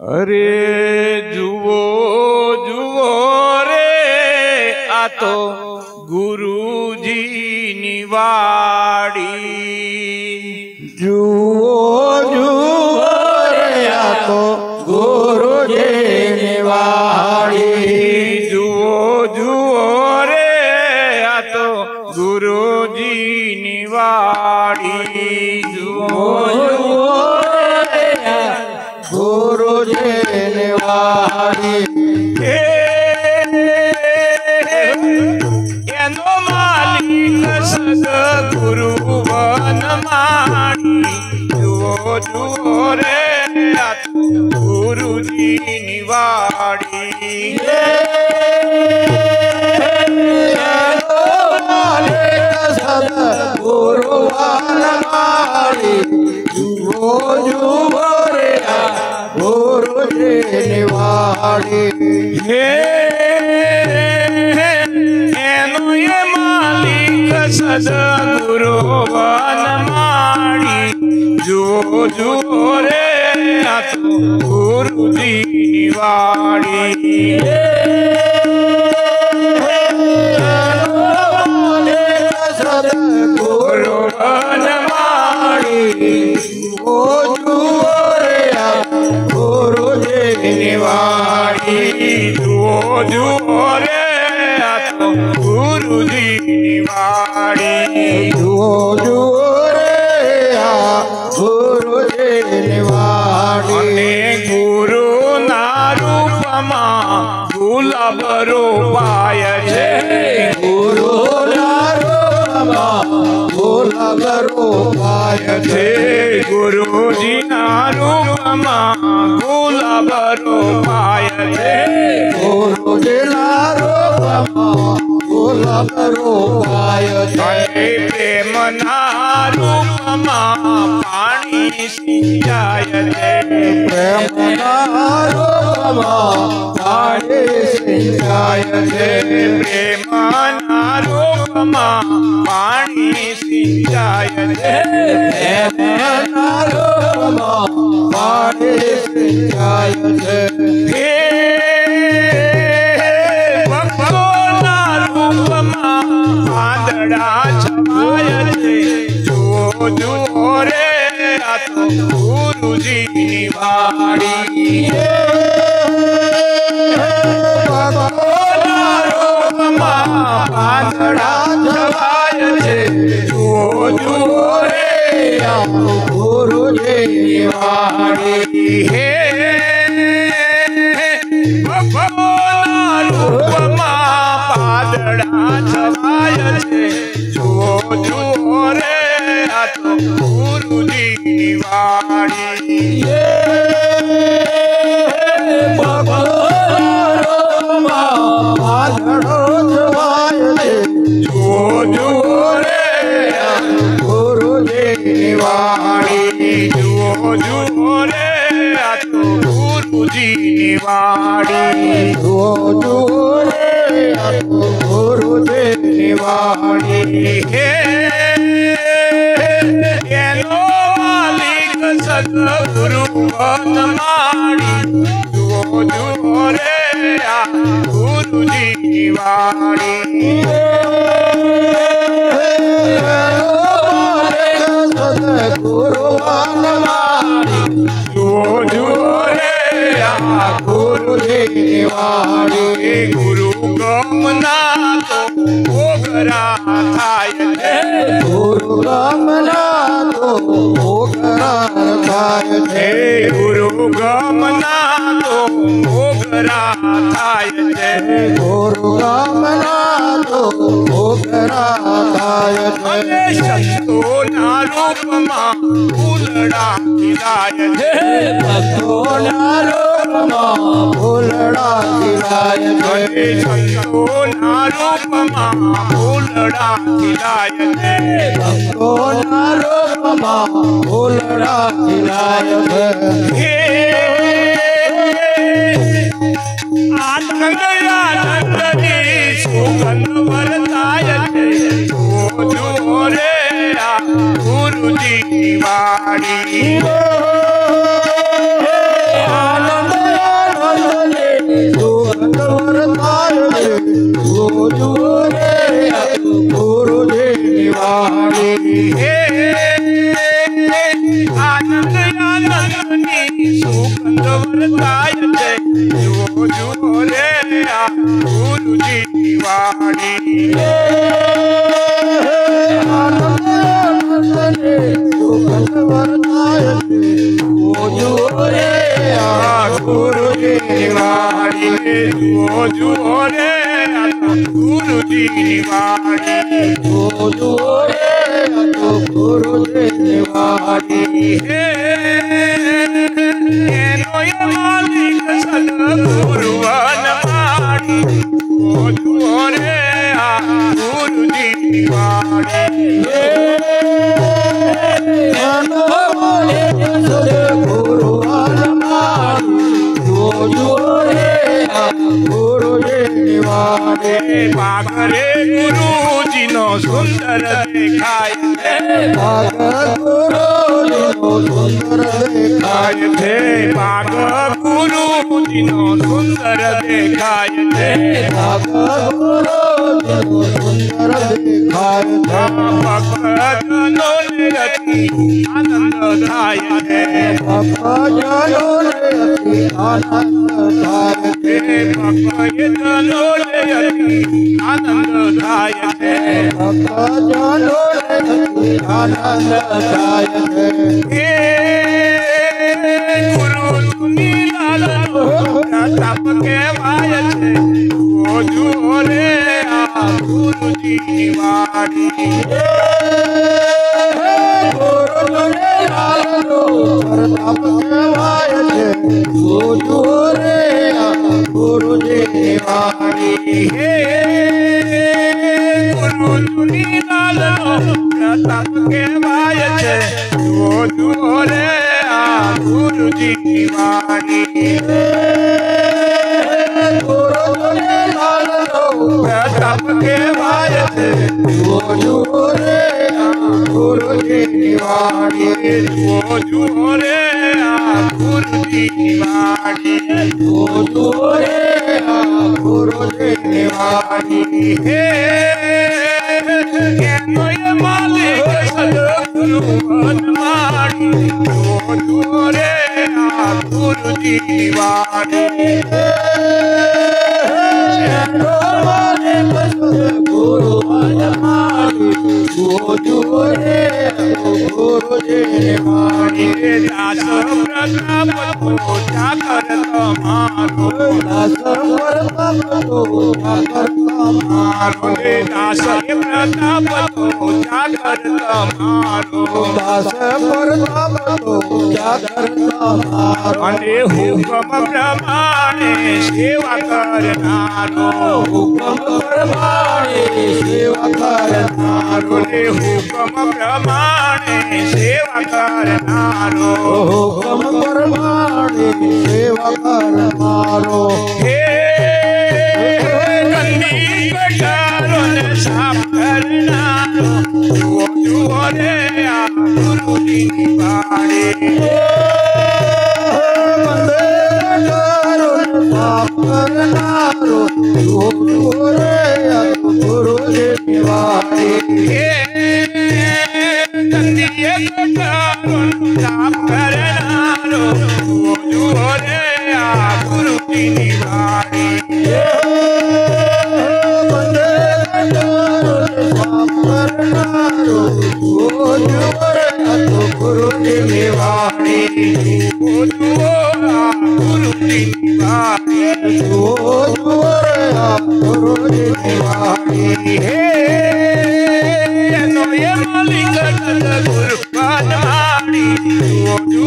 अरे जुवो जुवो रे आ तो गुरुजी निवाड़ी। जुवो जुवो रे आ तो गुरुजी निवाड़ी। जुवो जुवो रे आ तो गुरुजी निवाड़ी। जुवो जुवो गुरुजी निवाड़ी। एनो मालिक सद्गुरु वनमाड़ी। जुवो जुवो रे आ तो गुरुजी निवाड़ी। सद्गुरु वनमाड़ी। जुवो जुवो रे आ गुरुजी निवाड़ी। एनो ये मालिक सद्गुरु वनमाड़ी। जुवो जुवो रे आ तो गुरुजी निवाड़ी। सद्गुरु वनमाड़ी। जुवो जुवो रे आ गुरुजी निवाड़ी। जुवो जुवो रे आ तो गुरुजी निवाड़ी। जुवो जुवो रे आ गुरुजी निवाड़ी। અને ગુરુ ના રૂપમાં ગુલાબ રોપાય છે। ગુરુ ના રૂપમાં ગુલાબ રોપાય છે। ગુરુજી ના રૂપમાં ગુલાબ રોપાય છે। ગુરુજી ના રૂપમાં ગુલાબ રોપાય છે। અને પ્રેમના રૂપમાં પાણી સિંચાય છે। પ્રેમના રૂપમાં પાણી સિંચાય છે। પ્રેમના રૂપમાં પાણી સિંચાય છે। પ્રેમના રૂપમાં પાણી સિંચાય છે। ભક્તોના રૂપમાં વાદળા છવાય છે। જુઓ જુઓ રે આ તો ગુરુજી નિવાડી। ભક્તોના રૂપમાં વાદળા છવાય છે। જુઓ જુઓ રે આ તો ગુરુજી નિવાડી। હે ભગવાનના રૂપમાં પાદળા છવાય છે। જુઓ જુઓ રે આ તો ગુરુજી નિવાડી। ભગવાનના રૂપમાં વાદળો છવાય છે। જુઓ જુઓ રે આ તો ગુરુજી નિવાડી। જુઓ જુઓ રે આ તો ગુરુજી નિવાડી। જુઓ જુઓ રે આ તો ગુરુજી નિવાડી। હે એનો માલિક સદ્ગુરુ વનમાળી। જુઓ જુઓ રે આ ગુરુજી નિવાડી। સદ્ગુરુ વનમાળી। જુઓ જુઓ રે આ ગુરુજી નિવાડી। ગુરુ ગમના તો ઓગરા થાય છે। ગુરુ ગમના તો ઓગરા થાય છે। ગુરુ ગમના તો ઓગરા થાય છે। ગુરુ ગમના તો ઓગરા થાય છે। અને સંતોના રૂપમાં ફૂલડા ખીલાય છે। ભક્તોના રૂપમાં ફૂલડા ખીલાય છે। અને સંતોના રૂપમાં ફૂલડા ખીલાય છે। ભક્તોના રૂપમાં ફૂલડા ખીલાય છે। આનંદની સુગંધ વરસાય છે। જુઓ જુઓ રે આ ગુરુજી નિવાડી। આનંદ बताए थे जुओ जुओ रे गुरु जी की वाणी गुरु जी की वाणी जुओ जुओ रे गुरु जी की वाणी गुरु जी वाणी मालिक सदगुरु वाणी जुओ रे गुरु जी की वाणी गुरु गुरु जी वाणी पागरे गुरु जी नो सुंदर देखाय सुंदर देखाय थे पाग गुरु जी नो सुंदर देखाय थे सुंदर दिखाय भक्तजनों ने रति आनंद धाय थे भक्तजनों ने रति आनंद धाय थे भक्तजनों ने रति आनंद धाय थे भक्तजनों ने रति आनंद धाय थे गुरु सुनी लाल तप के वाय थे वो जो रे गुरु जी की वाणी गुरु जी लाल तप के वाय थे वो रे गुरु जी वाणी गुरु सुनी लाल तप के वाय थे वो जो रे गुरु जी की वाणी तप के वाय थे वो रे गुरु जी वाणी वो जो रे गुरु जी की वाणी वो रे गुरु जी वाणी मालिक सदगुरु वाणी वो जो रे गुरु जी की वाणी गुरु गुरु जी वाणी दास प्रताप को जाकर तुम्हारो दास प्रताप को जाकर तुम्हारो दास प्रताप तो जाकर तुम्हारो अने हुक्म प्रमाणे सेवा करनारो हुक्म प्रमाणे सेवा करनारो हुक्म प्रमाणे सेवा करनारो हुक्म प्रमाणे सेवा करनारो हे गंदी कटारो ने साफ करनारो वो जो रे गुरु जी की वाणी साफ करनारो गुरु जी वाणी गंदी कटारो साफ करनारो वो जो रे गुरु जी की वाणी गुरु जी वाणी वो जो गुरु जी की वाणी गुरु जी वाणी मालिक गुरु वाणी वो जो